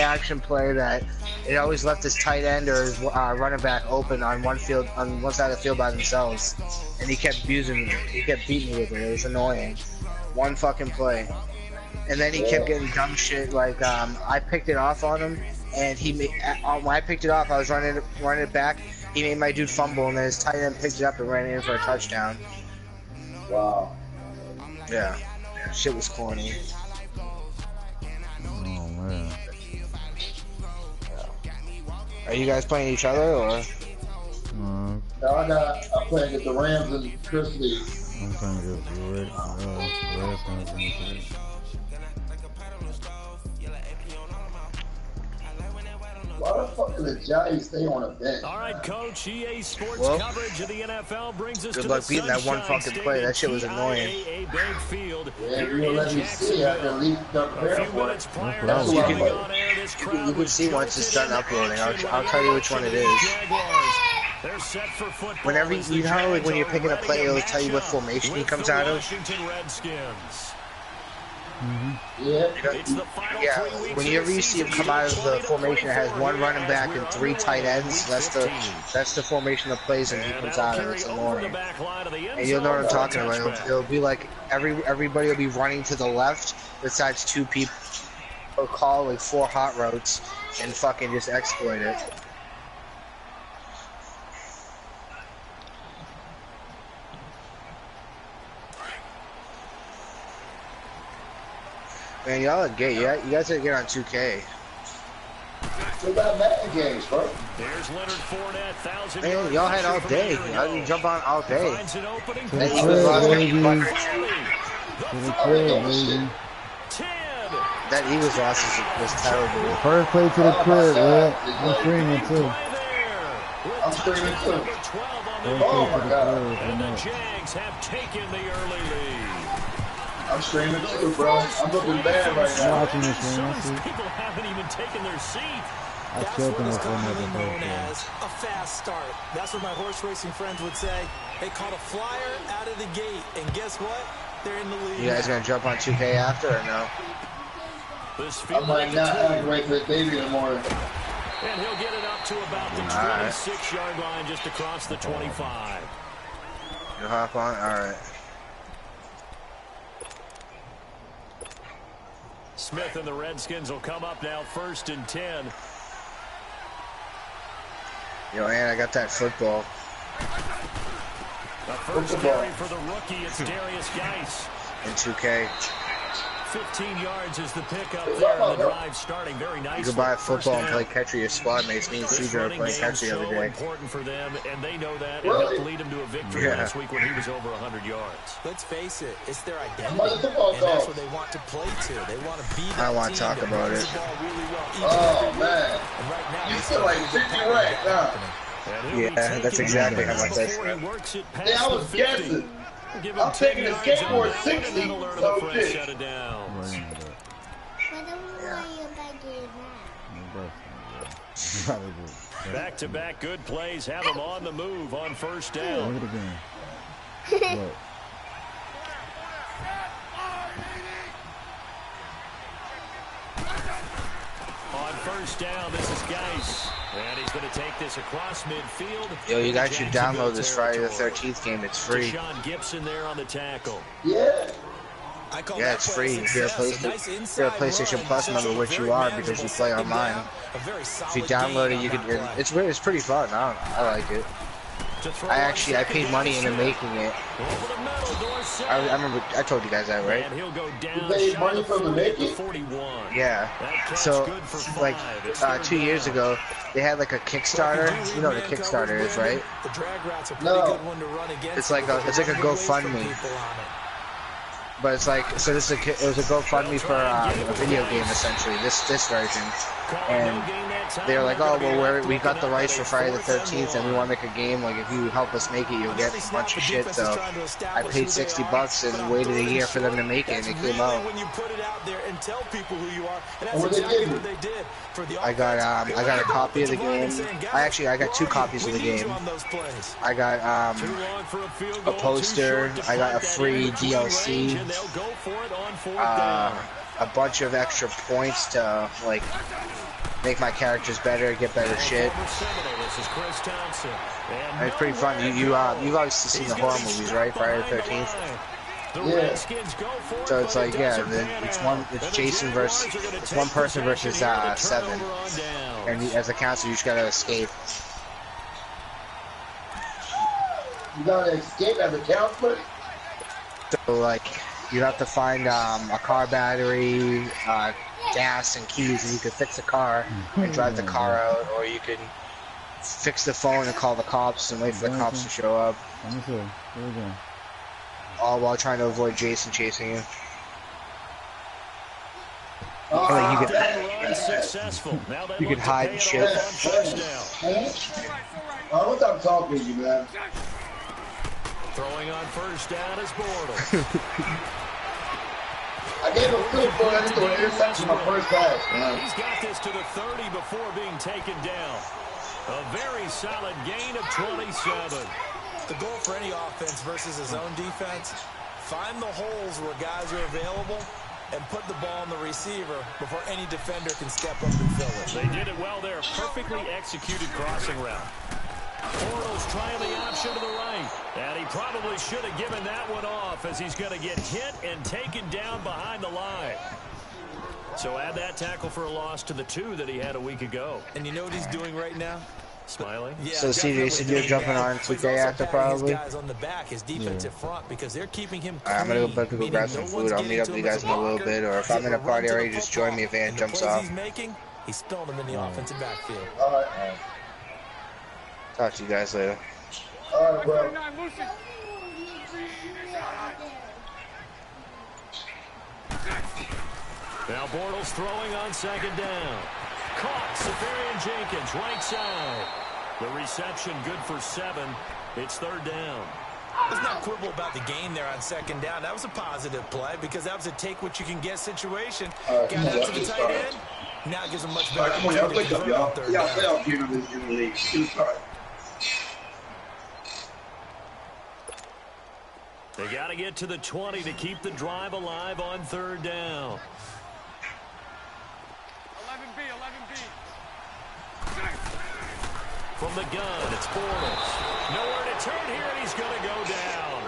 action play that it always left his tight end or his running back open on one field, on one side of the field by themselves, and he kept abusing me. He kept beating me with it. It was annoying. One fucking play, and then he kept getting dumb shit like I picked it off on him, and he made, when I picked it off, I was running it back. He made my dude fumble, and then his tight end picked it up and ran in for a touchdown. Wow. Yeah, shit was corny. Oh man. Are you guys playing each other or? No, I'm playing with the Rams and Chris Lee. I'm trying to get the Redskins. Why the fuck do the Giants stay on a bench? All right, Coach. EA Sports coverage of the NFL brings us good to luck the beating that one fucking play. That shit was annoying. Yeah, you will let me see. I can leave the prayer for it. You can see once it's done uploading. I'll tell you which one it is. Whenever you know, like when you're picking a play, it'll tell you what formation he comes out of. Yeah. Whenever you see him come out of the formation, it has one running back and 3 tight ends. That's the formation of plays and he comes out of. It's annoying. And you'll know what I'm talking about. It'll be like everybody will be running to the left besides 2 people. They'll call like 4 hot routes and fucking just exploit it. Man, y'all are gay. Yeah, you guys gotta get on 2K. We got Madden games, bro. Man, y'all had all day. Y'all didn't jump on all day. That Eagles lost baby. That Eagles loss was terrible. First play to the crib, man. I'm screaming too. I'm screaming too. Oh my god. And the Jags have taken the early lead. I'm screaming too, bro. I'm looking bad right I'm now. watching this game. People haven't even taken their seat. I killed them That's before what is another commonly known birthday. as a fast start. That's what my horse racing friends would say. They caught a flyer out of the gate, and guess what? They're in the lead. You guys gonna jump on 2K after or no? I might not aggravate the baby in the morning. And he'll get it up to about the 26-yard line, just across the 25. You hop on? Alright. Smith and the Redskins will come up now, 1st and 10. Yo, man, I got that football. The first carry for the rookie, it's Darius Geis. In 2K. 15 yards is the pickup there, and the drive starting very nicely. You can buy a football and play catch with your squad mates. Me and Cedar were playing catch the other day. Important for them, and they know that. It helped lead them to a victory last week when he was over 100 yards. Let's face it, it's their identity, and that's what they want to play to. They want to be that I want to talk about it. Oh, man. You feel like 50 right now. Yeah, that's exactly how much that's. Yeah, I was guessing. I'm taking a skateboard 60, so shit. Back-to-back good plays have them on the move on 1st down. Look at the game. Look. On 1st down, this is Geis. And he's going to take this across midfield. Yo, you guys should download this Friday the 13th game. It's free. Sean Gibson there on the tackle. Yeah. Yeah, it's free. If you're a PlayStation Plus member, which you are because you play online. If you download it, you can. It's pretty fun. I like it. I paid money into making it. I remember I told you guys that, right? You paid money for the making? Yeah. So like 2 years ago, they had like a Kickstarter. You know what a Kickstarter is, right? No. It's like a GoFundMe. But it's like, so this is it was a GoFundMe for a video game essentially, this version, and they were like, oh well, we got the rights for Friday the 13th, and we want to make a game. Like if you help us make it, you'll get a bunch of shit. So I paid $60 and waited a year for them to make it, and it came out. I got a copy of the game. I got 2 copies of the game. I got a poster. I got a free DLC. a bunch of extra points to like make my characters better, get better shit. And it's pretty fun. You've obviously seen the horror movies, right? Friday the 13th. Yeah. So it's like, yeah, it's Jason versus, it's one person versus 7, and as a counselor, you just gotta escape. You gotta escape as a counselor? So like, you have to find a car battery, gas, and keys, and you can fix the car and drive the car out, or you can fix the phone and call the cops and wait for the cops to show up. Let me see. Here we go. All while trying to avoid Jason chasing you. You can hide and shit. What's up talking to you, man? Throwing on first down is Bortles. I gave him 2 points. I just threw an interception on first pass, man. He's got this to the 30 before being taken down. A very solid gain of 27. The goal for any offense versus his own defense, find the holes where guys are available and put the ball on the receiver before any defender can step up and fill it. They did it well there. Perfectly executed crossing route. Bortles trying the option to the right. And he probably should have given that one off as he's going to get hit and taken down behind the line. So add that tackle for a loss to the 2 that he had a week ago. And you know what he's doing right now? Smiling. Yeah, so CJ said you're jumping on 2K after probably. Guys on the back, his defensive front, because they're keeping him clean. I'm gonna go back to go grab some food. I'll meet up with you guys in a little bit, or if I'm in a party already, just join me if Van jumps off. He's spilling them in the offensive backfield. All right. Talk to you guys later. All right, bro. Now Bortles throwing on second down. Caught. Safarian Jenkins, right side. The reception good for 7. It's third down. There's no quibble about the gain there on second down. That was a positive play because that was a take-what-you-can-get situation. Got out to the tight end. Now gives him much better opportunity to convert on third down. Y'all give him this in the league. They got to get to the 20 to keep the drive alive on third down. 11B. From the gun, it's Bortles. Nowhere to turn here, and he's going to go down.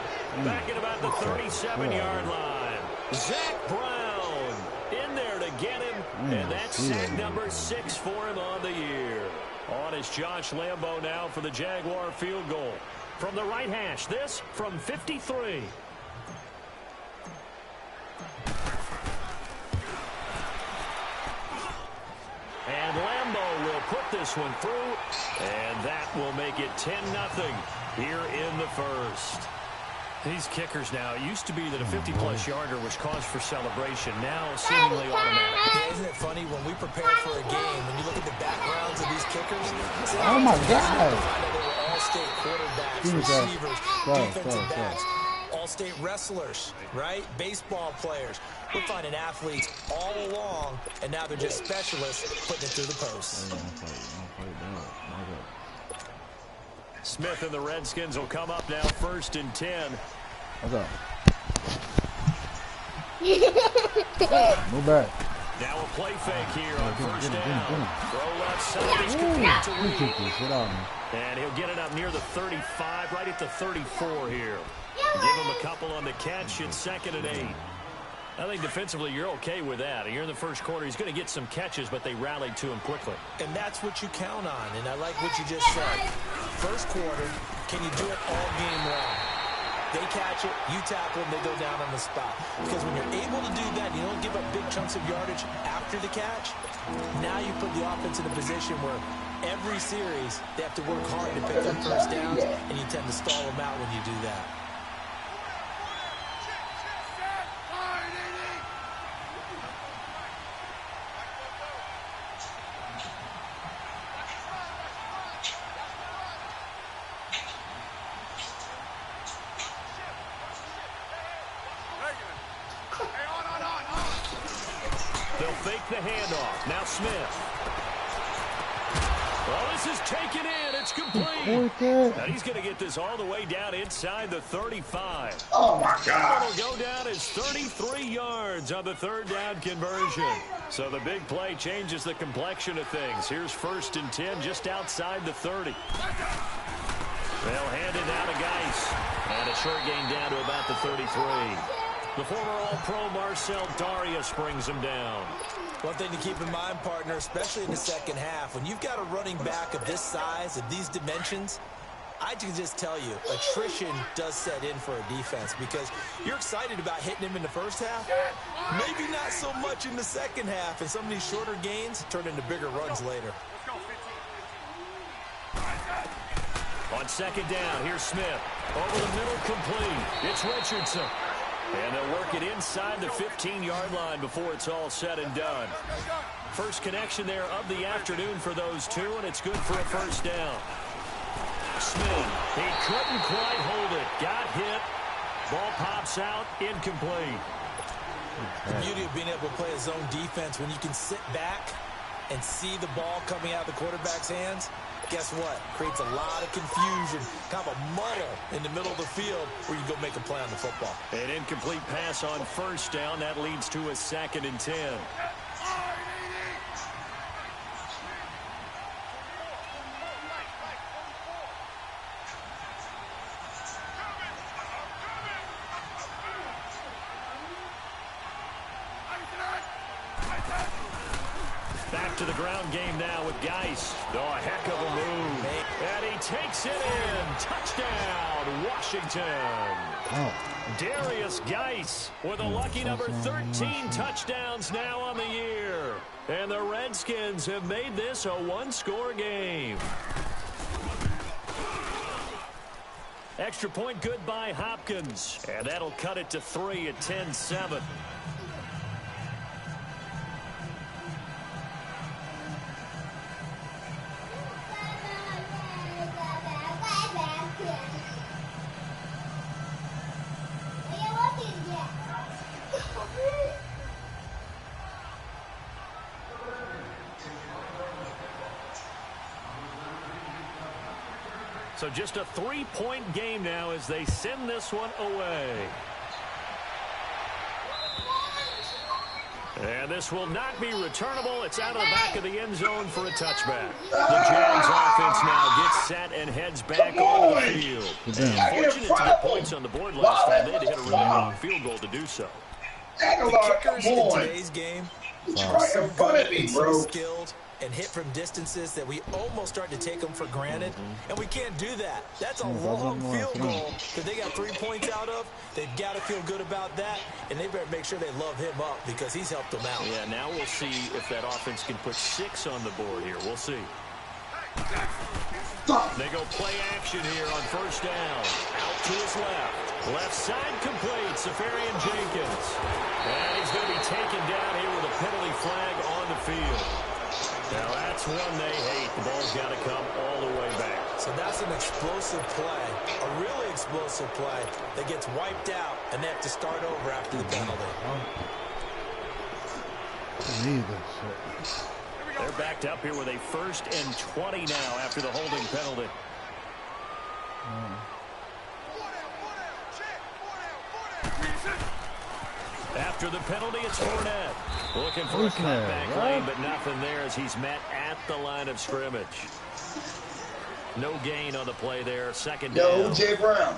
Back at about the 37-yard line. Zach Brown in there to get him, and that's sack number 6 for him on the year. On is Josh Lambo now for the Jaguar field goal. From the right hash, this from 53. And Lambo will put this one through, and that will make it 10-0 here in the first. These kickers now, it used to be that a 50-plus yarder was cause for celebration, now seemingly automatic. Yeah, isn't it funny, when we prepare for a game, when you look at the backgrounds of these kickers, oh my God. all-state quarterbacks, receivers, defensive backs, all-state wrestlers, right? Baseball players. We're finding athletes all along, and now they're just specialists putting it through the posts. Smith and the Redskins will come up now, 1st and 10. What's up? Move back. Now a play fake here on first down. Throw left side is complete to Reed. And he'll get it up near the 35, right at the 34 here. Give him a couple on the catch. It's 2nd and 8. I think defensively you're okay with that. Here in the first quarter, he's going to get some catches, but they rallied to him quickly. And that's what you count on, and I like what you just said. First quarter, can you do it all game long? They catch it, you tackle them, they go down on the spot. Because when you're able to do that, you don't give up big chunks of yardage after the catch, now you put the offense in a position where every series they have to work hard to pick up first downs, and you tend to stall them out when you do that. They'll fake the handoff. Now Smith. Well, this is taken in. It's complete. And he's going to get this all the way down inside the 35. Oh, my God. It'll go down as 33 yards on the third down conversion. So the big play changes the complexion of things. Here's 1st and 10 just outside the 30. They'll hand it down to Geis. And a short gain down to about the 33. The former All-Pro Marcel Darius brings him down. One thing to keep in mind, partner, especially in the second half, when you've got a running back of this size, of these dimensions, I can just tell you, attrition does set in for a defense because you're excited about hitting him in the first half. Maybe not so much in the second half, and some of these shorter gains turn into bigger runs later. On second down, here's Smith. Over the middle, complete. It's Richardson. And they'll work it inside the 15-yard line before it's all said and done. First connection there of the afternoon for those two, and it's good for a first down. Smith, he couldn't quite hold it. Got hit. Ball pops out, incomplete. The beauty of being able to play a zone defense when you can sit back and see the ball coming out of the quarterback's hands, guess what? Creates a lot of confusion, kind of a muddle in the middle of the field where you go make a play on the football. An incomplete pass on first down. That leads to a 2nd and 10. Back to the ground game now with Geis. Oh, a heck of a move. And he takes it in. Touchdown, Washington. Oh. Darius Geis with a lucky number 13 touchdowns now on the year. And the Redskins have made this a one-score game. Extra point good by Hopkins. And that'll cut it to 3 at 10-7. So just a 3-point game now as they send this one away. And this will not be returnable. It's out of the back of the end zone for a touchback. The Jags offense now gets set and heads back on the field. Fortunate to get points on the board last time. They had to hit a really long field goal to do so. The kickers in today's game are so good, so skilled, and hit from distances that we almost start to take them for granted, and we can't do that. That's a long field goal that they got 3 points out of. They've got to feel good about that, and they better make sure they love him up because he's helped them out. Yeah, now we'll see if that offense can put 6 on the board here. We'll see. They go play action here on first down. Out to his left. Left side complete. Safarian Jenkins. And he's going to be taken down here with a penalty flag on the field. Now that's one they hate. The ball's got to come all the way back. So that's an explosive play, a really explosive play that gets wiped out, and they have to start over after the penalty. They're backed up here with a 1st and 20 now after the holding penalty. After the penalty, it's Fournette. Looking for a cutback lane, but nothing there as he's met at the line of scrimmage. No gain on the play there. 2nd down. Jay Brown.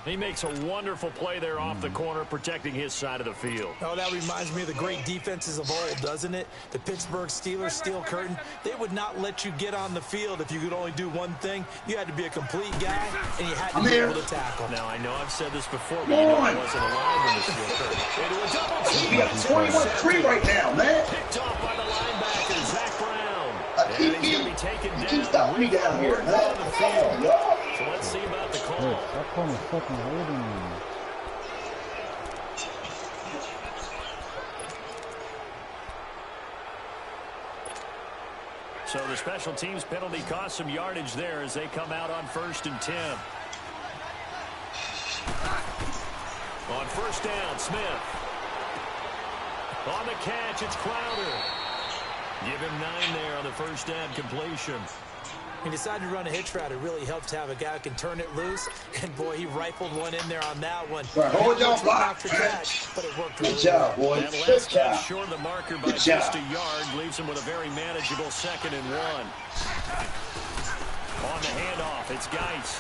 He makes a wonderful play there off the corner, protecting his side of the field. Oh, that reminds me of the great defenses of old, doesn't it? The Pittsburgh Steelers steel curtain. They would not let you get on the field if you could only do one thing. You had to be a complete guy, and you had to be able to tackle. Now, I know I've said this before, but you know I wasn't alive when the steel curtain. Into a double team. We got 21-3 right now, man. Picked off by the linebacker, Zach Brown. And he's going to be taken down. Keep stopping me down here, man. So let's see about the call. That corner fucking holding me. So the special teams penalty cost some yardage there as they come out on 1st and 10. On first down, Smith. On the catch, it's Crowder. Give him 9 there on the first down completion. He decided to run a hitch route. It really helps to have a guy who can turn it loose. And, boy, he rifled one in there on that one. Right, hold your block. But it worked really Good job, well. boy. That Good last job. catch short of the marker by just a yard leaves him with a very manageable 2nd and 1. On the handoff, it's Geis.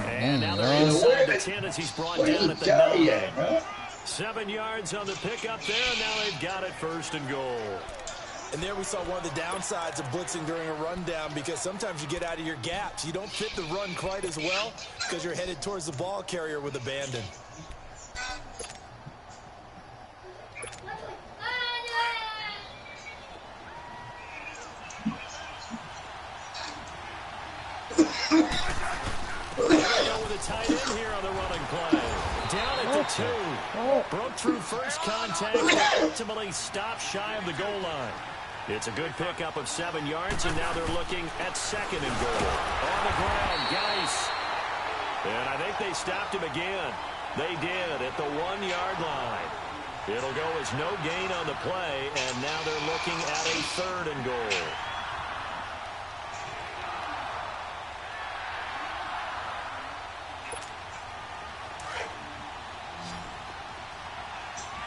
And now they're inside the 10 as he's brought down at the 9. 7 yards on the pickup there, and now they've got it 1st and goal. And there we saw one of the downsides of blitzing during a rundown, because sometimes you get out of your gaps. You don't fit the run quite as well because you're headed towards the ball carrier with abandon. With a tight end here on the running play. Down at the 2. Broke through first contact and ultimately stopped shy of the goal line. It's a good pickup of 7 yards, and now they're looking at 2nd and goal. On the ground, Geis. And I think they stopped him again. They did at the 1-yard line. It'll go as no gain on the play, and now they're looking at a 3rd and goal.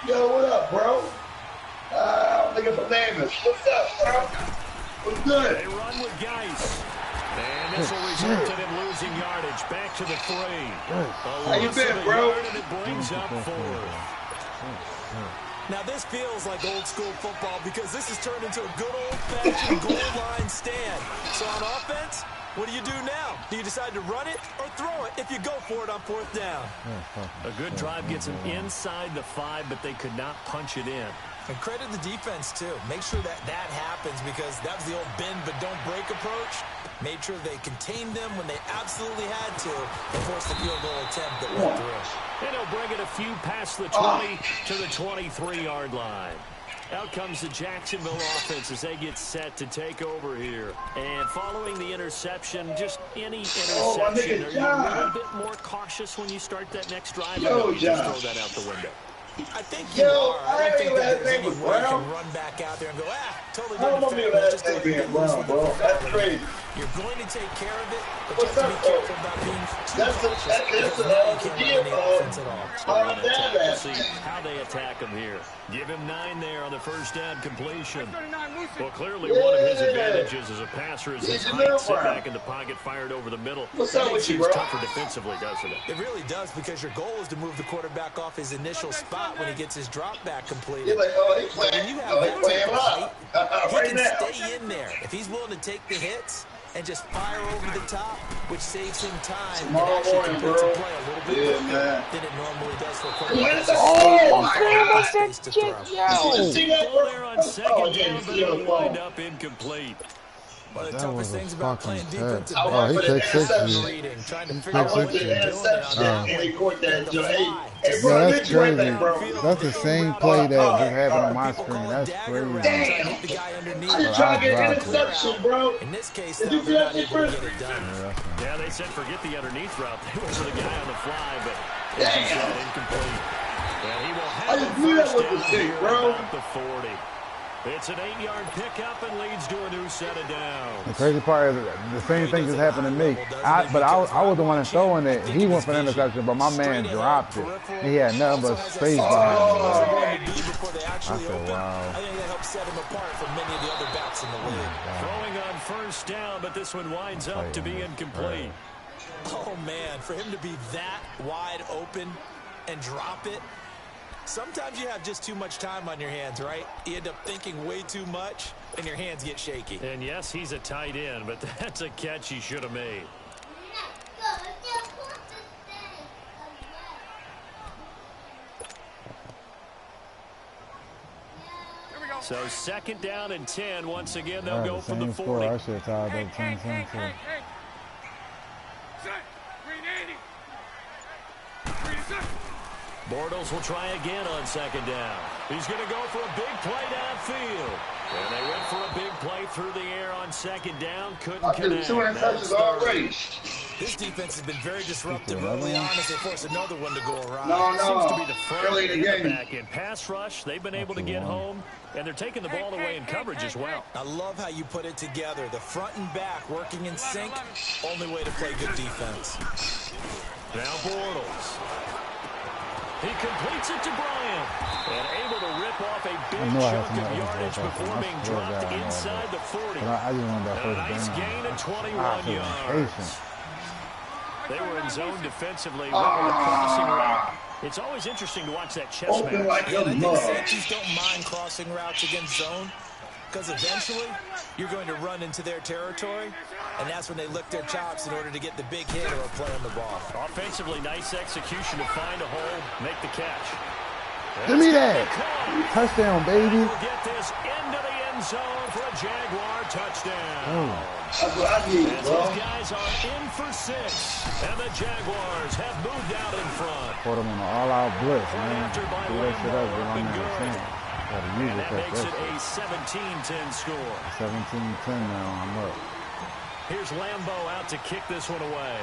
Yo, what up, bro? I'm looking for Davis. What's up, bro? What's good? They run with Geis. And this will result in him losing yardage. Back to the 3. How you been, bro? And it brings up 4th. Now, this feels like old-school football because this has turned into a good old-fashioned goal line stand. So on offense, what do you do now? Do you decide to run it or throw it if you go for it on 4th down? A good drive gets them inside the 5, but they could not punch it in. And credit the defense, too. Make sure that happens, because that was the old bend but don't break approach. Made sure they contained them when they absolutely had to and forced the field goal attempt that went through. And he'll bring it a few past the 20 to the 23-yard line. Out comes the Jacksonville offense as they get set to take over here. And following the interception, just any interception, are you a little bit more cautious when you start that next drive? Or do you just throw that out the window? I think you are. I don't think that there's any way you can run back out there and go, totally different. Just go ahead and lose with the ball. That's crazy. You're going to take care of it, but What's you have to be careful about being too cautious. Because now you can't run any offense at all. We'll see how they attack him here. Give him 9 there on the first down completion. Well, clearly one of his advantages as a passer is his height. Sit back in the pocket, fired over the middle. What's up with you, bro? Tougher defensively, doesn't it? It really does, because your goal is to move the quarterback off his initial spot when he gets his drop back completed. You're like, oh, he's playing. When you have that Playing type of height, he right can now. stay in there. If he's willing to take the hits and just fire over the top, which saves him time, Tomorrow and actually morning, completes bro. a play a little bit Yeah, quicker man. than it normally does for a Where's quarterback. the- oh, my God. Space to throw. Did you see that, Ball bro? there on 2nd down, but it'll wind up incomplete. One of the That toughest was a things about fucking playing defensive I Oh, went he for the takes 6 interception. reading, trying to He figure I out takes went what for you're the doing on interception, that and he caught that The joint. fly. Hey, Yeah, bro, that's get you right crazy. back, bro. That's the same play that just happened on my People screen. call it That's dagger route, crazy. trying to hit the guy underneath. I just trying to get an I dropped it. interception, bro. In this case, Did though, you see they're that not shit, able to Chris? get it done. Yeah, they said forget the underneath route. They went for the guy on the fly, but as you said, incomplete. And he will I have just it knew that first was a down mistake, here bro. about the 40. It's an 8-yard pickup and leads to a new set of downs. The crazy part is the same thing just happened to me. I was the one throwing it. He went for the interception, but my man dropped it. He had nothing but space behind him. I said, wow. I think that helps set him apart from many of the other backs in the league. Throwing on first down, but this one winds up to be incomplete. Oh, man, for him to be that wide open and drop it. Sometimes you have just too much time on your hands, right? You end up thinking way too much, and your hands get shaky. And yes, he's a tight end, but that's a catch he should have made. So 2nd down and 10. Once again, they'll go from the 40. I should have tied up 10-10 too. Bortles will try again on 2nd down. He's going to go for a big play downfield. And they went for a big play through the air on 2nd down. Couldn't I threw connect. 2 interceptions already. This defense has been very disruptive early on as they force another one to go awry. No. Seems to be the front Early in and the the game. back end. Pass rush, they've been able to get home, and they're taking the ball away in coverage as well. I love how you put it together. The front and back working in sync. Only way to play good defense. Now Bortles. He completes it to Bryant. And able to rip off a big chunk of yardage before being dropped inside the 40. I just wanted that A first nice down. gain of 21 yards. They were in zone defensively with the crossing route. It's always interesting to watch that chess Open match. like And I a think mug. safeties don't mind crossing routes against zone because eventually you're going to run into their territory, and that's when they lick their chops in order to get the big hit or a play on the ball. Offensively, nice execution to find a hole, make the catch. Give me that. Touchdown, baby. We'll get this into the end zone for a Jaguar touchdown. That's what I need, As bro. these guys are in for 6, and the Jaguars have moved out in front. Put him on an all-out blitz, man. After by Do that shit up, get on Lambo, there and gotta use And it that for makes it that. a 17-10 score. 17-10 now, I'm up. Here's Lambo out to kick this one away.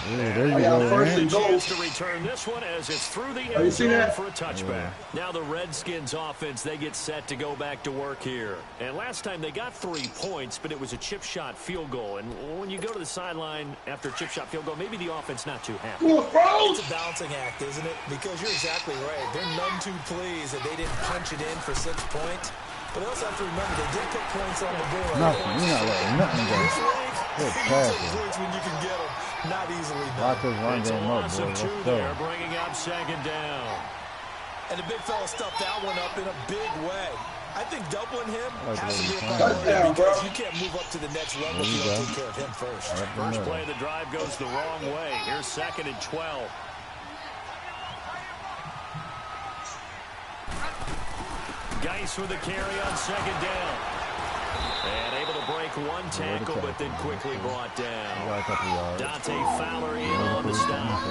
Ooh, there you I got go, first man. and goal. Chance to return this one as it's through the you end see zone that? for a touchback. Now the Redskins offense, they get set to go back to work here. And last time they got 3 points, but it was a chip shot field goal. And when you go to the sideline after a chip shot field goal, maybe the offense not too happy. Come on, bro. It's a balancing act, isn't it? Because you're exactly right. They're none too pleased that they didn't punch it in for 6 points. But they also have to remember they did put points on the board. Nothing. You're not letting nothing go. Good pass. Points when you can get them. Not easily done. Watch this run It's a game up, loss boy. of Let's 2 go. there, bringing up 2nd down. And the big fella stuffed that one up in a big way. I think doubling him Like has to be a what priority Touchdown, bro. because you can't move up to the next level if you don't take care of him first. First play of the drive goes the wrong way. Here's 2nd and 12. Geis with the carry on 2nd down. And able to break one tackle, but then quickly brought down. Got a couple yards. Dante Fowler in on the stop.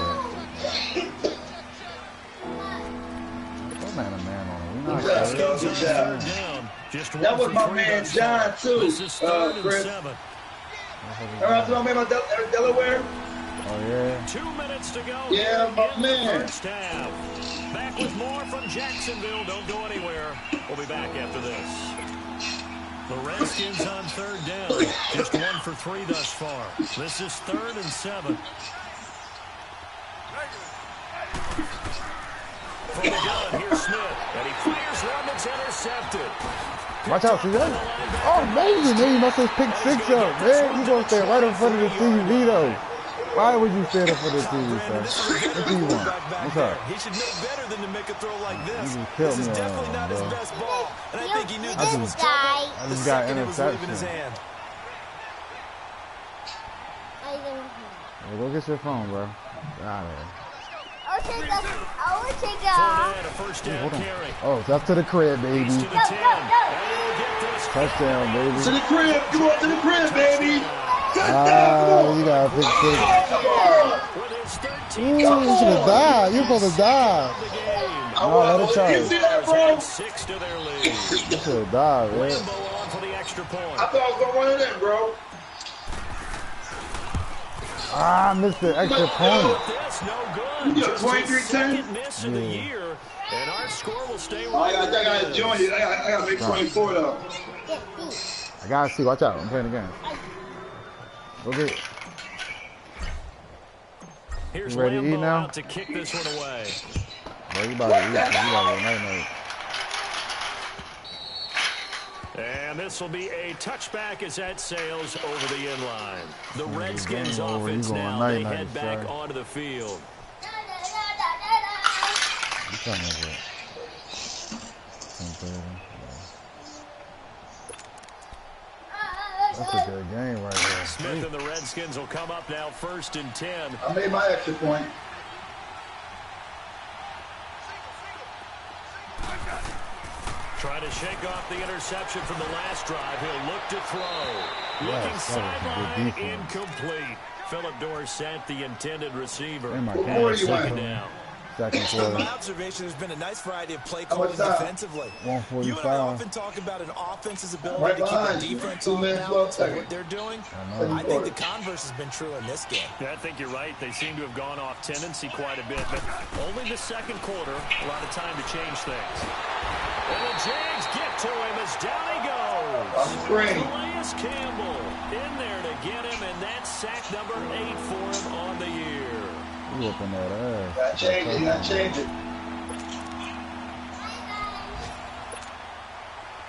Don't man a man on him. We're Good not job, yo. good. Good Third job. down. Just That one was for my 3 man thus John, far. too, This is 3rd and Chris. 7. Remember I told my man about Delaware? Oh, yeah. 2 minutes to go. Yeah, my in the man. First half. Back with more from Jacksonville. Don't go anywhere. We'll be back after this. The Redskins on 3rd down. Just 1 for 3 thus far. This is 3rd and 7. From the gun, here's Smith. And he fires one that's intercepted. Watch out, see that? Oh, amazing, man. You must have picked 6 up, man. You going to stay right in front of the TV, though. Why would you stand in front of the TV, son? What do you want? What's up? He should know better than to make a throw like this. You just killed This is me definitely on not that, his bro. best ball. And I think he knew I this just- was trouble I the just got second it was leaving his interception. hand. Hey, go get your phone, bro. Get out of here. I will take a. And a first down Hold on. carry. Oh, it's up to the crib, baby. He's to the 10. And he'll get this. Touchdown, To baby. the crib. Come on, to the crib, baby. Ah, you got a pick 6. Come on. With his 13th Ooh, you should have died. You supposed to die. of the game. No, let it You charge. see that, bro? Add 6 to their lead. You should have died, man. Lambo on for the extra point. I thought I was going to run it in, bro. Ah, I missed the extra point. This no good. You Just got his 23-10? second miss of the year, and our score will stay I right got to join it. I got to make 24, though. I gotta see. Watch out. I'm playing again. Go get it. Here's You ready to eat Lambo now? out to kick this one away. Bro, you about to eat. You about to night-night. And this will be a touchback as that sails over the end line. The Redskins game over. offense You going now, they night-night, head back son. onto the field. You trying to get 10-30. That's a good game right there. Smith and the Redskins will come up now 1st and 10. I made my extra point. Trying to shake off the interception from the last drive. He'll look to throw. Looking that was a good sideline, defense. incomplete. Philip Dorsett, the intended receiver. Hey, my What camera. more do you Second want? down. Second So quarter. my observation, there's been a nice variety of play calling defensively. 145. You and I often talk about an offense's ability to keep the defense off balance of what they're doing. I think the converse has been true in this game. Yeah, I think you're right. They seem to have gone off tendency quite a bit, but only the second quarter, a lot of time to change things. And the Jags get to him as down he goes. Calais Campbell in there to get him, and that's sack number 8 for him on the year. You whooping that ass. Gotta change it.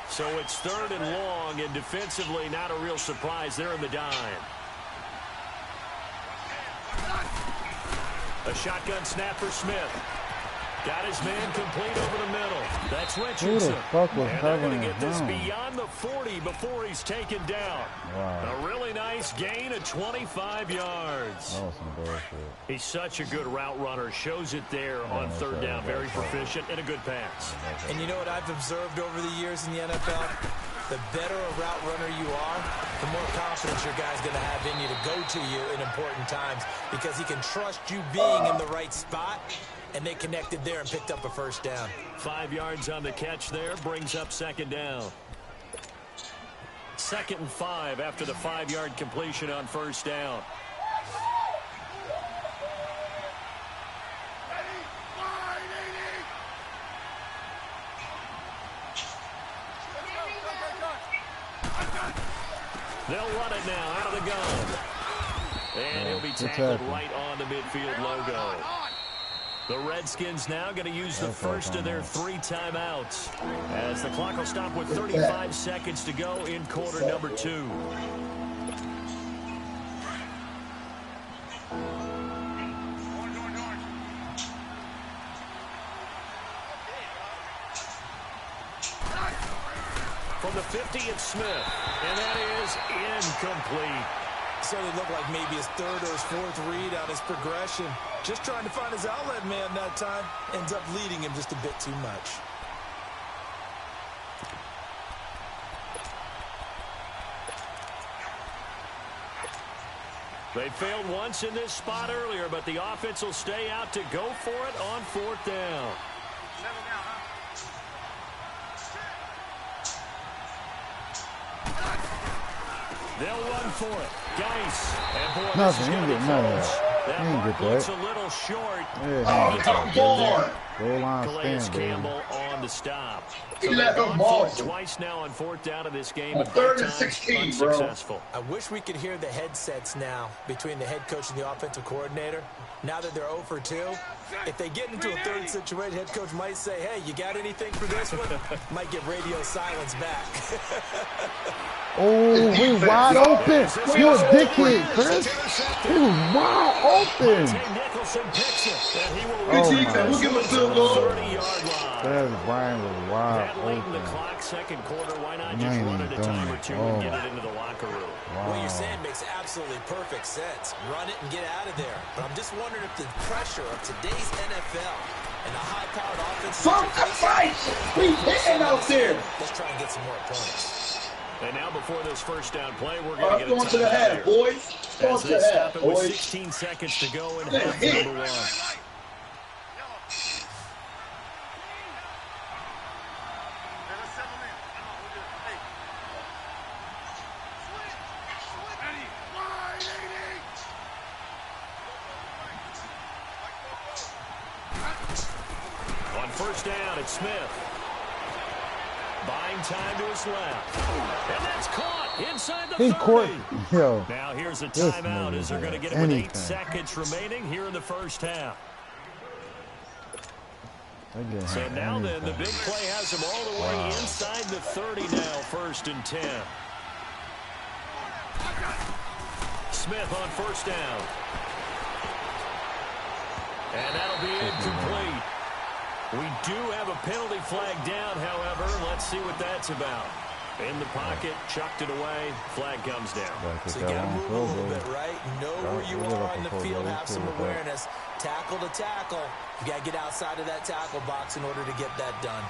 So it's 3rd and long, and defensively not a real surprise. They're in the dime. A shotgun snap for Smith. Got his man complete over the middle. That's Richardson. Who the fuck was and they're going covering to get this him? beyond the 40 before he's taken down. Wow. A really nice gain of 25 yards. That was some bullshit. He's such a good route runner. Shows it there on 3rd down. Very proficient and a good pass. And you know what I've observed over the years in the NFL? The better a route runner you are, the more confidence your guy's going to have in you to go to you in important times because he can trust you being in the right spot. And they connected there and picked up a 1st down. 5 yards on the catch there. Brings up 2nd down. 2nd and 5 after the 5-yard completion on 1st down. They'll run it now out of the gun. And he'll be tackled right on the midfield logo. The Redskins now going to use the first of their 3 timeouts as the clock will stop with 35 seconds to go in quarter number 2. From the 50, it's Smith, and that is incomplete. So it looked like maybe his 3rd or his 4th read on his progression. Just trying to find his outlet man that time. Ends up leading him just a bit too much. They failed once in this spot earlier, but the offense will stay out to go for it on 4th down. They'll run for it. Geis. And boy, Nothing. He didn't get none of that. That He didn't mark get looks that. a little short. Yeah, Come on. goal line Calais stand, baby. Campbell on the stop. He So let they've him gone for ball. it twice now on 4th down of this game. On but 3rd both and times 16, bro. unsuccessful. I wish we could hear the headsets now between the head coach and the offensive coordinator. Now that they're 0 for 2, if they get into a 3rd situation, head coach might say, hey, you got anything for this one? Might get radio silence back. Oh, he wide open. You a dickhead, Chris. He was wide open. Nicholson picks it, and he will Oh, reach my. We'll give him a field goal. 30-yard line. That Brian was wide That late in the open. clock, second quarter, why not just Man, run it a time or two and get oh. it into the locker room? What you're saying makes absolutely perfect sense. Run it and get out of there. But I'm just wondering if the pressure of today's NFL and the high-powered offense... Fuck the fight! We hitting out there. Let's try and get some more opponents. And now before this first down play, we're going to get a Going to the timeout half, here. boys. Going As to they the stop half, it with boys. 16 seconds to go in Yeah, half hit. number 1. On first down, it's Smith. Buying time to his left. And that's caught inside the 30. He court. Yo. Now here's a This timeout nigga as they're going to had get it with 8 anything. seconds remaining here in the first half. So So now then, the big play has them all the way inside the 30 now, 1st and 10. Smith on first down. And that'll be incomplete. We do have a penalty flag down, however. Let's see what that's about. In the pocket, chucked it away. Flag comes down. So you got to move a little bit, right? Know where you are on the field, have some awareness. Tackle to tackle. You got to get outside of that tackle box in order to get that done.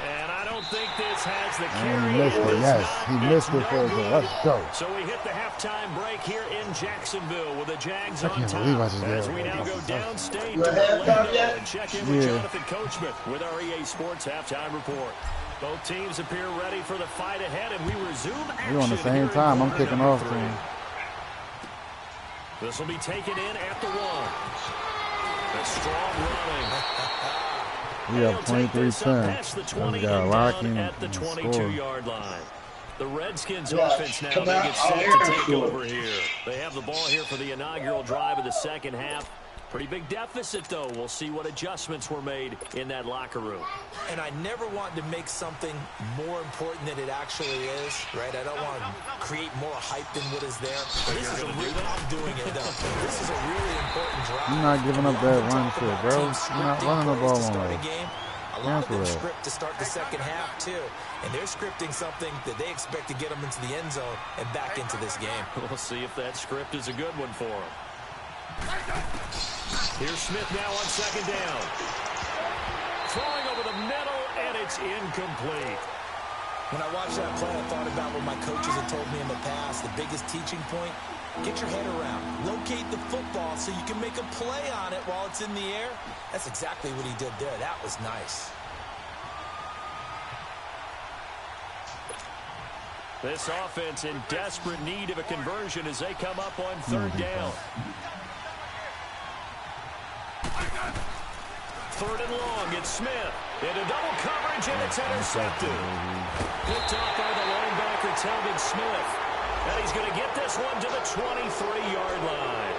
And I don't think this has the And carry. he missed it, yes. He missed it for us. Let's go. So we hit the halftime break here in Jacksonville with the Jags I on can't top. believe I just As did we that. now go downstate You to at halftime Orlando yet? and check in with Yeah. Jonathan Coachman with our EA Sports halftime report. Both teams appear ready for the fight ahead, and we resume action. We're on the same time. I'm kicking off to him. This will be taken in at the 1. A strong running. We have 23-10. We got Locking at the and 22-yard line. The Redskins Yeah, offense now, come they out, get I'll set hear to it. take over here. They have the ball here for the inaugural drive of the second half. Pretty big deficit, though. We'll see what adjustments were made in that locker room. And I never want to make something more important than it actually is, right? I don't want to create more hype than what is there. This is I'm doing it, though. This is a really important drive. You're not giving up that run shit, bro. Teams You're not scripting running the plays ball to on start a that. game. A lot of them Cancel that. script to start the second half, too. And they're scripting something that they expect to get them into the end zone and back into this game. We'll see if that script is a good one for them. Here's Smith now on second down. Throwing over the middle, and it's incomplete. When I watched that play, I thought about what my coaches had told me in the past. The biggest teaching point, get your head around. Locate the football so you can make a play on it while it's in the air. That's exactly what he did there. That was nice. This offense in desperate need of a conversion as they come up on third down. Third and long, it's Smith. Into double coverage, and it's intercepted. Picked off by the linebacker, Telvin Smith. And he's going to get this one to the 23-yard line.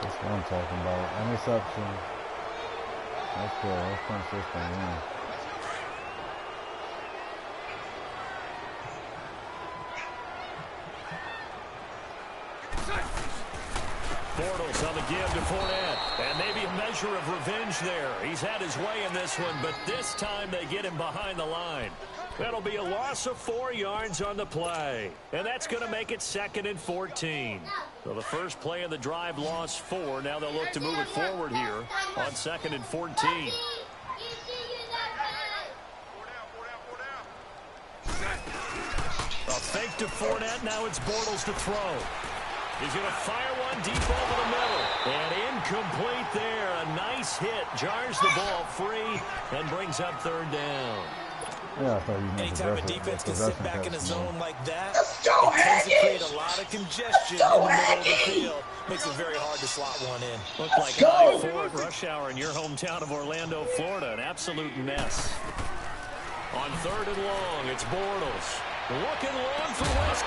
That's what I'm talking about. Interception. That's good. That's consistent. Yeah. Bortles on the give to Fournette. And maybe a measure of revenge there. He's had his way in this one, but this time they get him behind the line. That'll be a loss of 4 yards on the play. And that's going to make it 2nd and 14. So the first play of the drive lost 4. Now they'll look to move it forward here on 2nd and 14. A fake to Fournette. Now it's Bortles to throw. He's going to fire one deep over the middle. And incomplete there. A nice hit. Jars the ball free and brings up third down. Yeah, I thought you meant Anytime a possession- defense can possession sit back in a catch, zone man. like that, it tends to create a lot of congestion in the middle of the field. Makes it very hard to slot one in. Looked like I-4 at rush hour in your hometown of Orlando, Florida. An absolute mess. On third and long, it's Bortles. Looking long for West.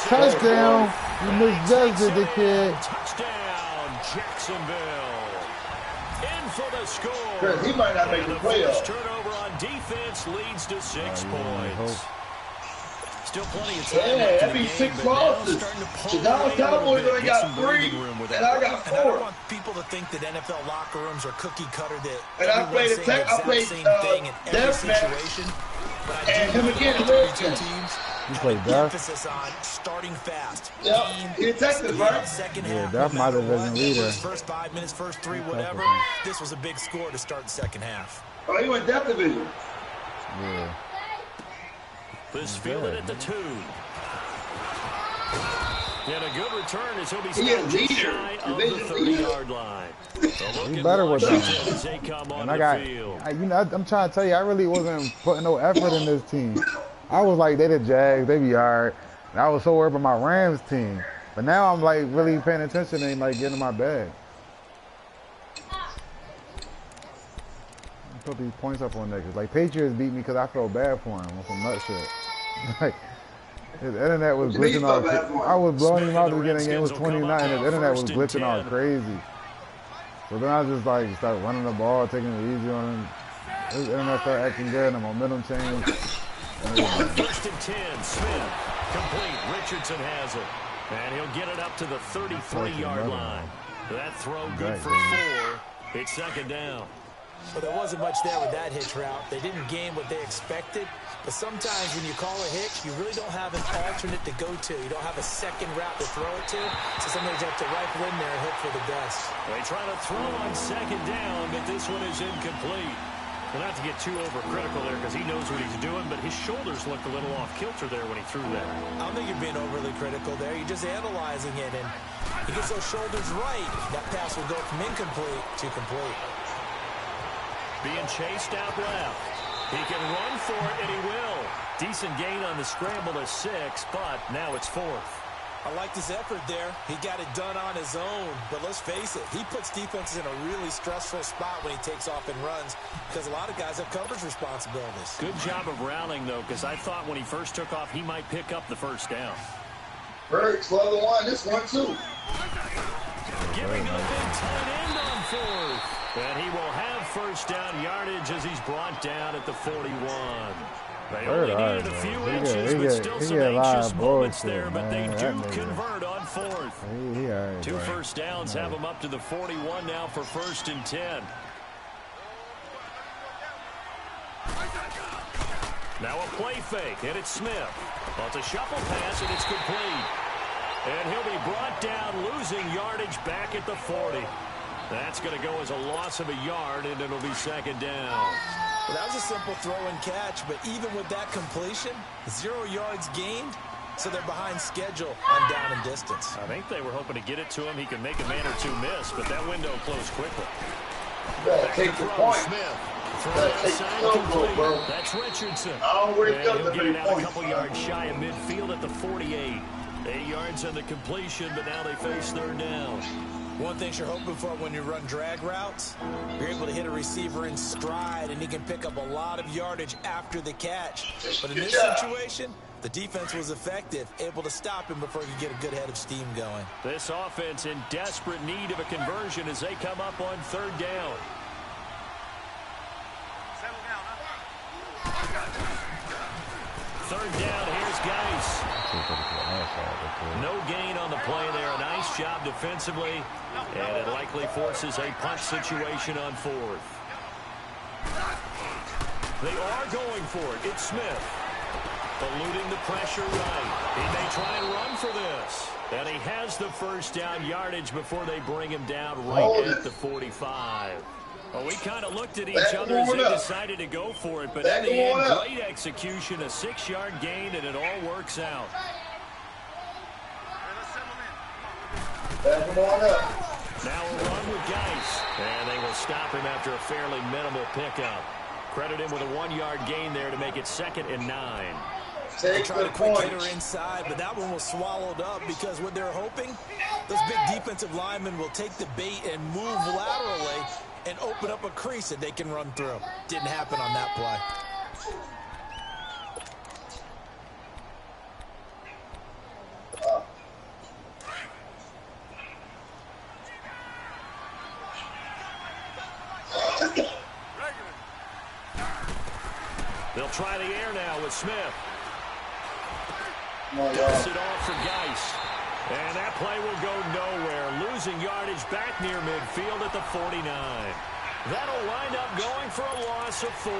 Touchdown. You misjudged the kid. Touchdown, Jacksonville. In for the score. Chris, he might not make And the first playoffs. turnover on defense leads to 6 points. Still plenty of time Yeah, left in that'd the be game, 6 but now losses. starting to pull The Dallas away a little Cowboys bit, only get got some 3, breathing room with and that. I got And I don't 4. want people to think that NFL locker rooms are cookie cutter, that And I everyone's played saying the exact same thing in every Deathmatch. situation. But I And do him know again, that the two Redskins. teams You played the Duff? emphasis on starting fast. Yep. Team, He in Texas, speed, right? second Yeah, half, Duff no my matter division what, leader. First 5 minutes, first 3, Texas, whatever. man. This was a big score to start the second half. Oh, he went depth division. Yeah. This fielded at the 2. And a good return as he'll be He is stopped just leader. shy of the Division 30-yard line. He better with that. As they come on And I the got, field. I'm trying to tell you, I really wasn't putting no effort in this team. I was like, they the Jags, they be hard. And I was so worried about my Rams team. But now I'm like really paying attention and like getting in my bag. I put these points up on niggas. Like Patriots beat me because I felt bad for him on some nut shit. Like his internet was What you mean glitching all you felt bad for him? I was blowing Smith him out and at the the beginning. It was Redskins will come 29 and up his internet was first and glitching all 10. crazy. So then I just like started running the ball, taking it easy on him. His internet started acting good and the momentum changed. First and 10, Smith. Complete. Richardson has it. And he'll get it up to the 33-yard line. That throw good for 4. It's second down. Well, there wasn't much there with that hitch route. They didn't gain what they expected. But sometimes when you call a hitch, you really don't have an alternate to go to. You don't have a second route to throw it to. So sometimes you have to rifle in there and hope for the best. They try to throw on second down, but this one is incomplete. Well, not to get too overcritical there because he knows what he's doing, but his shoulders looked a little off kilter there when he threw that. I don't think you're being overly critical there. You're just analyzing it, and he gets those shoulders right. That pass will go from incomplete to complete. Being chased out left. He can run for it, and he will. Decent gain on the scramble to 6, but now it's 4th. I like his effort there. He got it done on his own. But let's face it, he puts defenses in a really stressful spot when he takes off and runs because a lot of guys have coverage responsibilities. Good job of rallying, though, because I thought when he first took off, he might pick up the first down. Birds, well, the one, this one, too. Giving to the big tight end on 4th. And he will have first down yardage as he's brought down at the 41. They only needed a few inches, but still some anxious moments there, but they do convert on 4th. 2 first downs have them up to the 41 now for 1st and 10. Now a play fake, and it's Smith. Well, it's a shuffle pass, and it's complete. And he'll be brought down, losing yardage back at the 40. That's going to go as a loss of a yard, and it'll be second down. Well, that was a simple throw and catch, but even with that completion, 0 yards gained, so they're behind schedule on down and distance. I think they were hoping to get it to him. He could make a man or two miss, but that window closed quickly. Back take the point. Smith. Take the field goal, bro. That's Richardson. I don't wake up he'll to get it make out a points. couple yards shy of midfield at the 48. 8 yards on the completion, but now they face 3rd down. One thing you're hoping for when you run drag routes, you're able to hit a receiver in stride, and he can pick up a lot of yardage after the catch. But in this situation, the defense was effective, able to stop him before he could get a good head of steam going. This offense in desperate need of a conversion as they come up on 3rd down. Third down, here's Geis. No gain on the play there. A nice job defensively, and it likely forces a punt situation on 4th. They are going for it. It's Smith. Eluding the pressure right. He may try and run for this. And he has the first down yardage before they bring him down right at the 45. Well, we kind of looked at each other as they decided to go for it, but in the end, great execution, a 6-yard gain, and it all works out. Back him on up. Now a run with Geis, and they will stop him after a fairly minimal pickup. Credit him with a 1-yard gain there to make it 2nd and 9. They tried a quick hitter inside, but that one was swallowed up because what they're hoping, those big defensive linemen will take the bait and move laterally and open up a crease that they can run through. Didn't happen on that play. They'll try the air now with Smith. Pass it off for Geis. And that play will go nowhere. Losing yardage back near midfield at the 49. That'll wind up going for a loss of 4.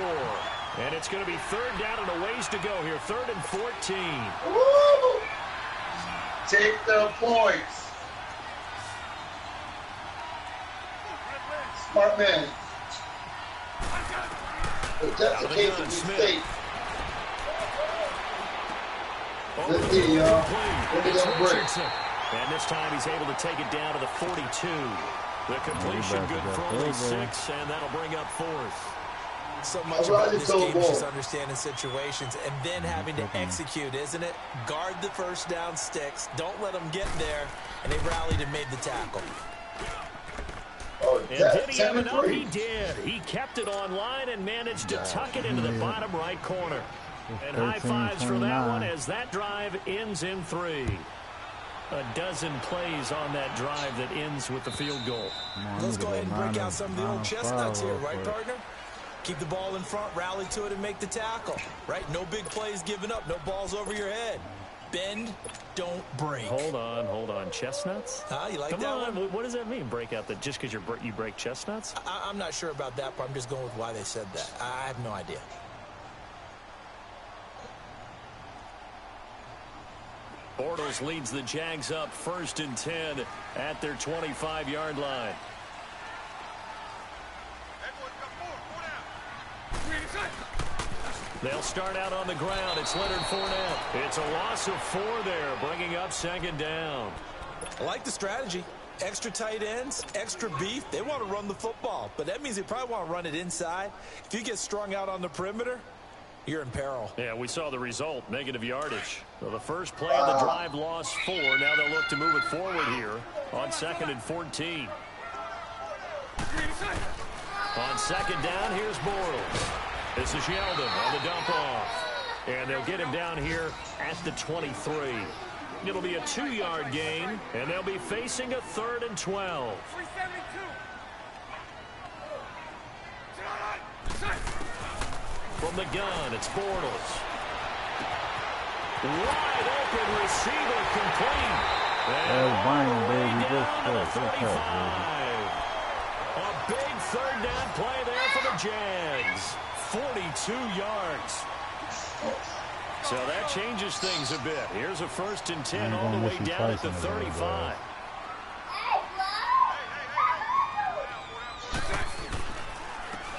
And it's going to be 3rd down and a ways to go here. 3rd and 14. Woo! Take the points. Smart man. If that's the case of mistake. Let's see, y'all. Let me go break. And this time he's able to take it down to the 42. The completion good for only 6, and that'll bring up 4th. So much about this game is just understanding situations and then having to execute, isn't it? Guard the first down sticks. Don't let them get there. And they rallied and made the tackle. Oh, and did he have enough? He did. He kept it online and managed to tuck it into the bottom right corner. And high fives for that one as that drive ends in 3. A dozen plays on that drive that ends with the field goal. Let's go ahead and break out some of the old chestnuts here, right, partner? Keep the ball in front, rally to it, and make the tackle, right? No big plays given up, no balls over your head. Bend, don't break. Hold on. Chestnuts? You like Come that on. one? What does that mean? Break out the just because you break chestnuts? I'm not sure about that part. I'm just going with why they said that. I have no idea. Bortles leads the Jags up 1st and 10 at their 25-yard line. They'll start out on the ground. It's Leonard Fournette. It's a loss of 4 there, bringing up 2nd down. I like the strategy. Extra tight ends, extra beef. They want to run the football, but that means they probably want to run it inside. If you get strung out on the perimeter, you're in peril. Yeah, we saw the result, negative yardage. So the first play of the drive lost 4. Now they'll look to move it forward here on 2nd and 14. On 2nd down, here's Bortles. This is Yeldon on the dump off. And they'll get him down here at the 23. It'll be a 2-yard gain, and they'll be facing a 3rd and 12. From the gun, it's Bortles. Wide open receiver complete. That's Brian, baby. Just 35. A big 3rd down play there for the Jags. 42 yards. So that changes things a bit. Here's a 1st and 10 all the way down at the 35.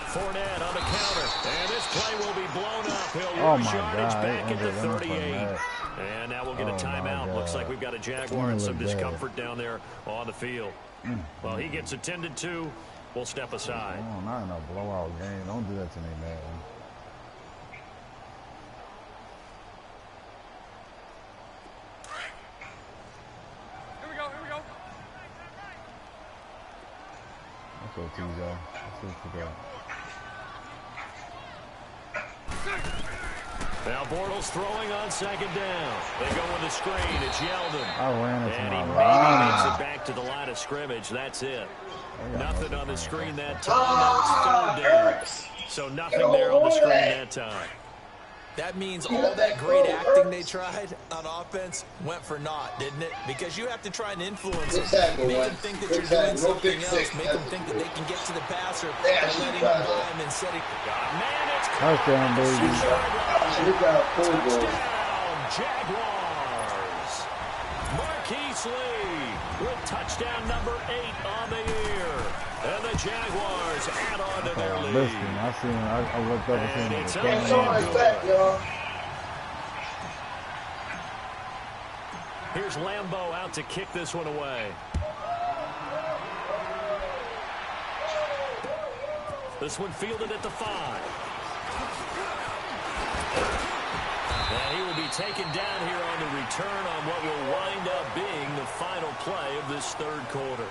Fournette on the counter. And this play will be blown up. He'll lose yardage back at the 38. And now we'll get a timeout. Looks like we've got a Jaguar and some discomfort down there on the field. Well, he gets attended to. We'll step aside. Oh, not in a blowout game. Don't do that to me, man. Here we go. Let's go, TJ. Let's see what you got. Now Bortles throwing on 2nd down. They go with the screen. It's Yeldon. I ran it to And he my maybe line. makes it back to the line of scrimmage. That's it. Nothing on the screen that time. Now it's 3rd down. So nothing there on the screen that time. That means all that great acting they tried on offense went for naught, didn't it? Because you have to try and influence them. Make them think that you're doing something else. Make them think that they can get to the passer by letting them buy him and setting. Man, it's Touchdown, baby. touchdown, Jaguars. Marquise Lee with touchdown number 8 on the year. And the Jaguars add on to their lead. Listen, I looked up and seen It's it. Here's Lambeau out to kick this one away. This one fielded at the 5. And he will be taken down here on the return on what will wind up being the final play of this 3rd quarter.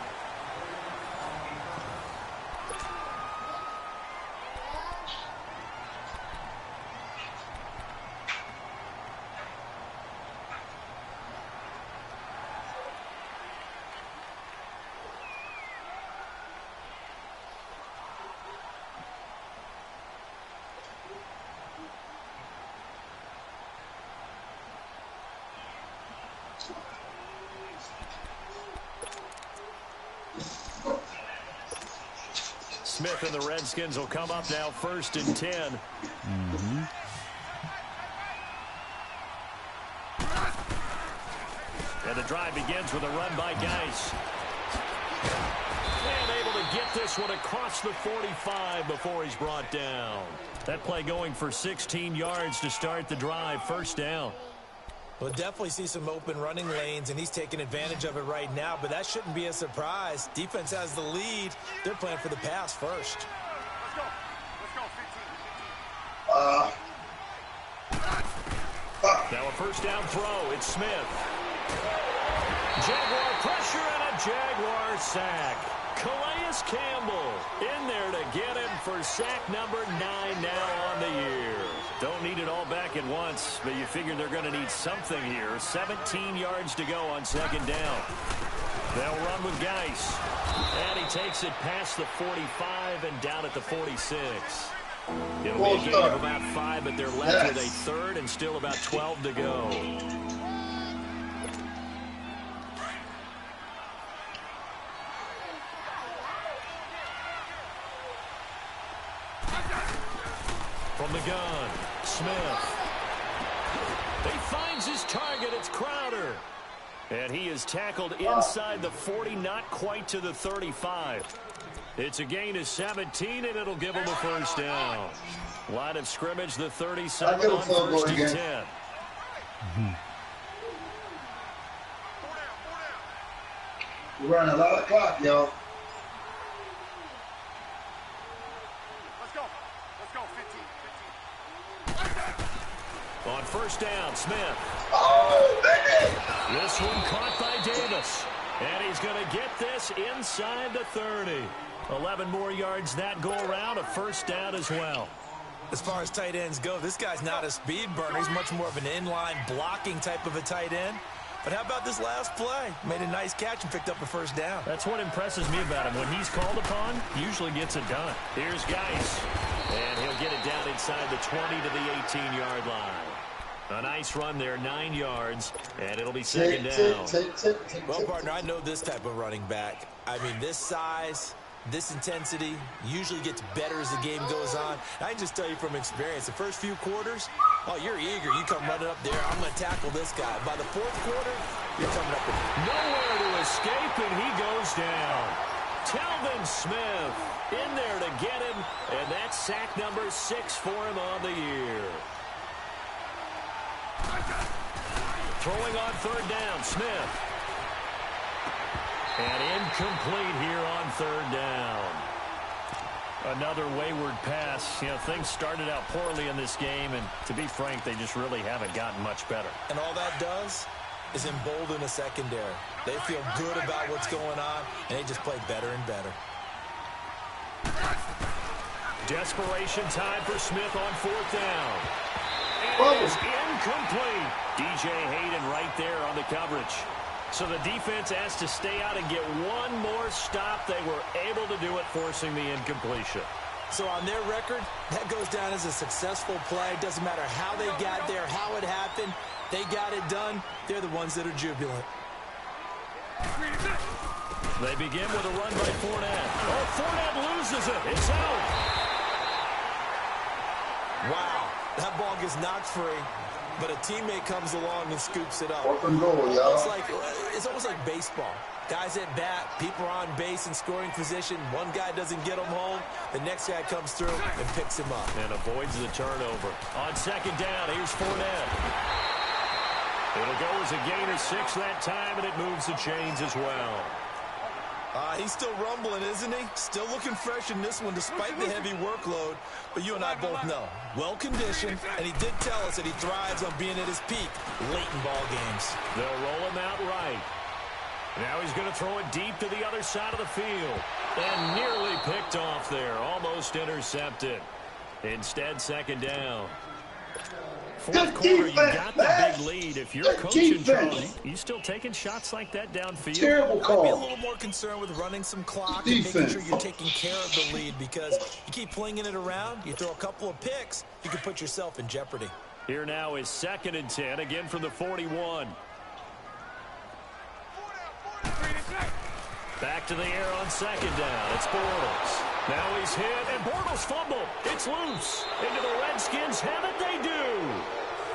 Smith and the Redskins will come up now 1st and 10. And the drive begins with a run by Geis. And able to get this one across the 45 before he's brought down. That play going for 16 yards to start the drive. 1st down. We'll definitely see some open running lanes, and he's taking advantage of it right now, but that shouldn't be a surprise. Defense has the lead. They're playing for the pass first. Now a 1st down throw. It's Smith. Jaguar pressure and a Jaguar sack. Calais Campbell in there to get him for sack number 9 now on the year. Don't need it all back at once, but you figure they're going to need something here. 17 yards to go on 2nd down. They'll run with Geis. And he takes it past the 45 and down at the 46. It'll be a gain of about 5, but they're left with a 3rd and still about 12 to go. gun. Smith. He finds his target. It's Crowder. And he is tackled inside the 40, not quite to the 35. It's a gain of 17, and it'll give him a first down. Line of scrimmage, the 37 on 1st and 10. We're running a lot of clock, y'all. Let's go. Let's go. 15. On first down, Smith. Oh, baby! This one caught by Davis. And he's going to get this inside the 30. 11 more yards that go around, a first down as well. As far as tight ends go, this guy's not a speed burner. He's much more of an inline blocking type of a tight end. But how about this last play? Made a nice catch and picked up a first down. That's what impresses me about him. When he's called upon, he usually gets it done. Here's Geis. And he'll get it down inside the 20 to the 18-yard line. A nice run there, 9 yards, and it'll be second down. Well, partner, I know this type of running back. I mean, this size, this intensity usually gets better as the game goes on. I can just tell you from experience, the first few quarters, oh, you're eager. You come running up there. I'm going to tackle this guy. By the fourth quarter, you're coming up with nowhere to escape, and he goes down. Telvin Smith in there to get him, and that's sack number 6 for him on the year. Throwing on third down, Smith. And incomplete here on third down. Another wayward pass. You know, things started out poorly in this game, and to be frank, they just really haven't gotten much better. And all that does is embolden a secondary. They feel good about what's going on, and they just play better and better. Desperation time for Smith on fourth down. And it is incomplete. DJ Hayden right there on the coverage. So the defense has to stay out and get one more stop. They were able to do it, forcing the incompletion. So on their record, that goes down as a successful play. Doesn't matter how they got there, how it happened. They got it done. They're the ones that are jubilant. They begin with a run by Fournette. Oh, Fournette loses it. It's out. Wow. That ball gets knocked free, but a teammate comes along and scoops it up. It's almost like baseball. Guys at bat, people are on base in scoring position. One guy doesn't get him home. The next guy comes through and picks him up. And avoids the turnover. On second down, here's Fournette. It'll go as a gain of 6 that time, and it moves the chains as well. He's still rumbling, isn't he? Still looking fresh in this one despite the heavy workload. But you and I both know, well-conditioned, and he did tell us that he thrives on being at his peak late in ball games. They'll roll him out right. Now he's going to throw it deep to the other side of the field. And nearly picked off there. Almost intercepted. Instead, second down. Fourth quarter, you got the big lead. If you're coaching, Charlie, you still taking shots like that downfield? Terrible call. I'd be a little more concerned with running some clock and making sure you're taking care of the lead, because you keep flinging it around, you throw a couple of picks, you can put yourself in jeopardy. Here now is 2nd and 10, again from the 41. Back to the air on second down. It's Bortles. Now he's hit, and Bortles fumble. It's loose. Into the Redskins have it, they do.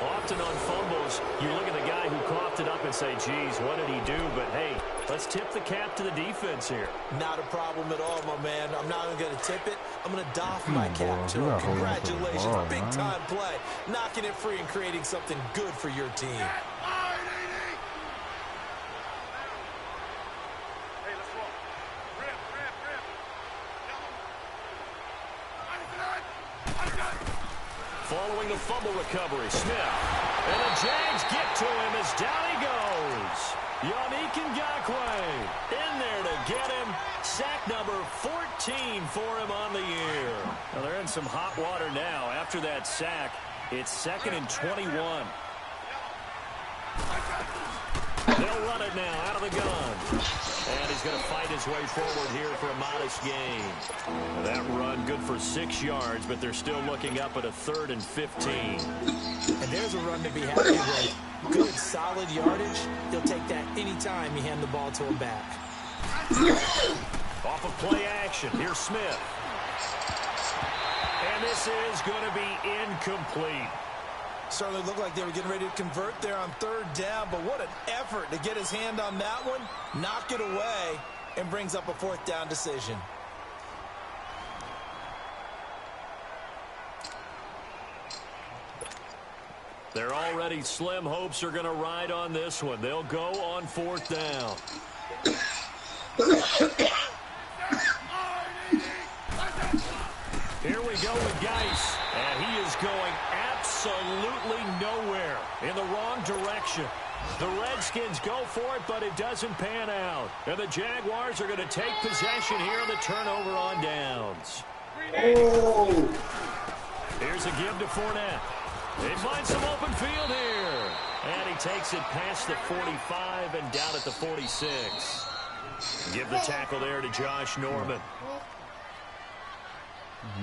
Often on fumbles, you look at the guy who coughed it up and say, geez, what did he do? But, hey, let's tip the cap to the defense here. Not a problem at all, my man. I'm not even going to tip it. I'm going to doff my cap to him. Congratulations. Big-time play. Knocking it free and creating something good for your team. Following the fumble recovery, Smith. And the Jags get to him as down he goes. Yannick Ngakoue in there to get him. Sack number 14 for him on the year. Now they're in some hot water now. After that sack, it's 2nd and 21. They'll run it now out of the gun. And he's going to fight his way forward here for a modest gain. That run good for 6 yards, but they're still looking up at a 3rd and 15. And there's a run to be happy with. Good, solid yardage. He'll take that anytime you hand the ball to him back. Off of play action, here's Smith. And this is going to be incomplete. Certainly looked like they were getting ready to convert there on third down, but what an effort to get his hand on that one, knock it away, and brings up a fourth down decision. Their already slim hopes are going to ride on this one. They'll go on fourth down. Here we go with Geis, and he is going absolutely nowhere in the wrong direction. The Redskins go for it, but it doesn't pan out. And the Jaguars are going to take possession here on the turnover on downs. Oh. Here's a give to Fournette. They find some open field here. And he takes it past the 45 and down at the 46. Give the tackle there to Josh Norman.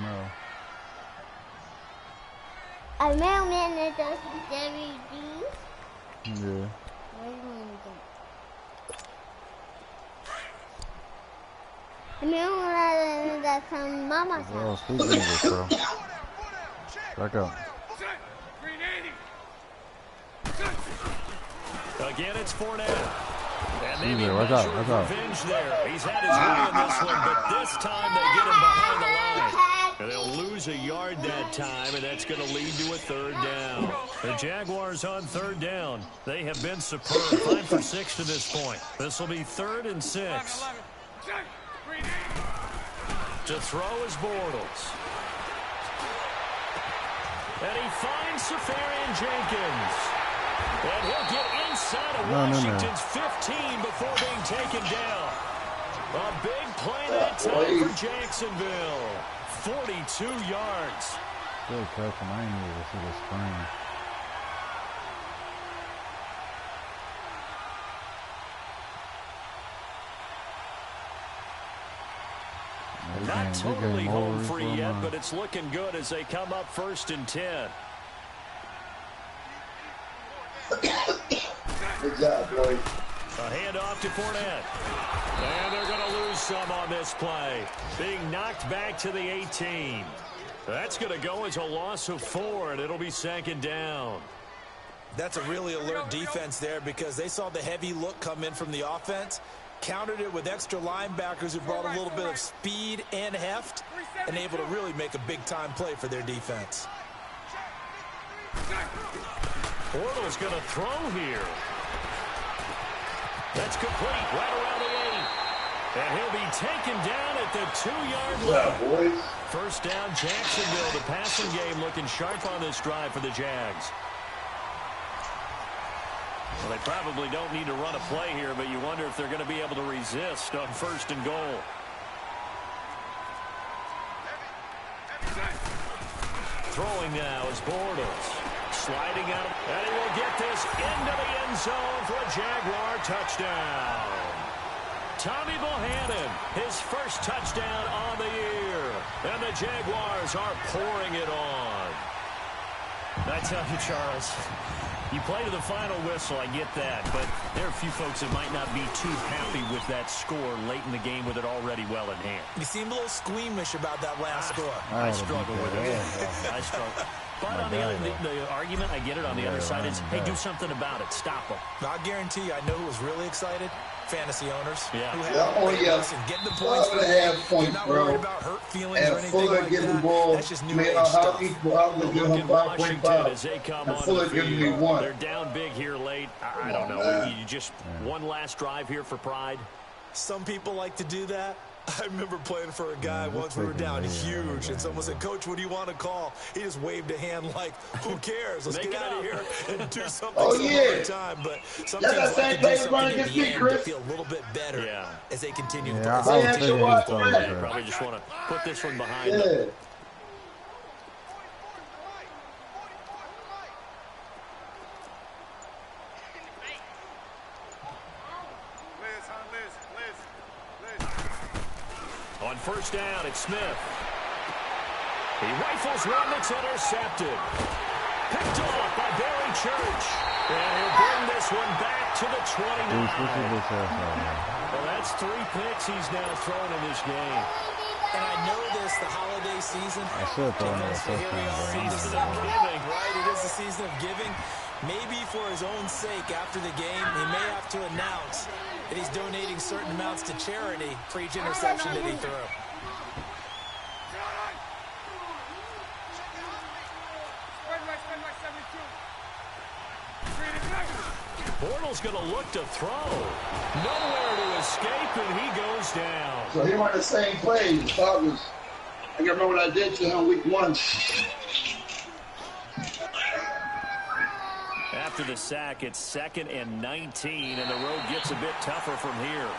No. A mailman that does DVDs. Yeah. A mailman that from Mama's Oh, house. speak English, bro. Back up. Again, it's Fournette. And maybe Yeah, a watch measure out, of watch out. revenge there. He's had his way in this one, but this time they get him behind the line. And they'll lose a yard that time, and that's going to lead to a third down. The Jaguars on third down. They have been superb. 5 for 6 to this point. This will be 3rd and 6. To throw is Bortles. And he finds Safarian Jenkins. And he'll get inside of Washington's 15 before being taken down. A big play that time for Jacksonville. 42 yards. Good catch, and I ain't able to see the screen. Not totally home free yet, but it's looking good as they come up 1st and 10. Good job, boy. A handoff to Fournette. And they're going to lose some on this play. Being knocked back to the 18. That's going to go as a loss of 4, and it'll be 2nd down. That's a really alert defense there because they saw the heavy look come in from the offense, countered it with extra linebackers who brought a little bit of speed and heft, and able to really make a big-time play for their defense. Bortles going to throw here. That's complete right around the 8. And he'll be taken down at the 2-yard line. Boys. First down, Jacksonville. The passing game looking sharp on this drive for the Jags. Well, they probably don't need to run a play here, but you wonder if they're going to be able to resist on 1st and goal. Throwing now is Bortles. Sliding out, and he will get this into the end zone for a Jaguar touchdown. Tommy Bohannon, his first touchdown on the year. And the Jaguars are pouring it on. I tell you, Charles, you play to the final whistle, I get that, but there are a few folks that might not be too happy with that score late in the game with it already well in hand. You seem a little squeamish about that last score. I struggle with it. I struggle. But on the other, the argument, I get it, on the other side is, hey, do something about it. Stop them. I guarantee you, I know who was really excited. Fantasy owners. Yeah. Who had, listen, getting the points. Points, not bro. worried about hurt feelings And or anything Fuller like getting the that. ball. That's just new Man, age how stuff. equal, I would give him Washington 5.5. as they come And on Fuller the giving me field. 1. They're down big here late. I don't know. You just one last drive here for pride. Some people like to do that. I remember playing for a guy once we were down huge, and someone said, "Coach, what do you want to call?" He just waved a hand like, "Who cares? Let's get out of here and do something some time." But sometimes That's the same thing running against me, Chris. feel a little bit better as they continue to Yeah, play. I was thinking he was talking They about probably just want to put this one behind Yeah. them. On first down, it's Smith. He rifles one that's intercepted. Picked off by Barry Church. And he'll bring this one back to the 29. Well, that's 3 picks he's now thrown in this game. And I know this, the holiday season. I should throw another Season touchdown. of giving. Right, it is the season of giving. Maybe for his own sake, after the game, he may have to announce that he's donating certain amounts to charity for each interception that he threw. Bortles going to look to throw. Nowhere to escape, and he goes down. So he went the same play. The thought was, I can remember what I did to him week 1. After the sack, it's 2nd and 19, and the road gets a bit tougher from here.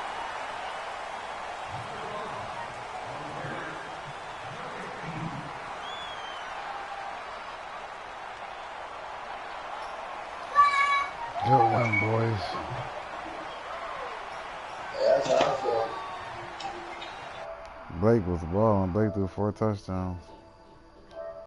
Good one, boys. Yeah, that's how I feel. Blake was balling. Blake threw 4 touchdowns.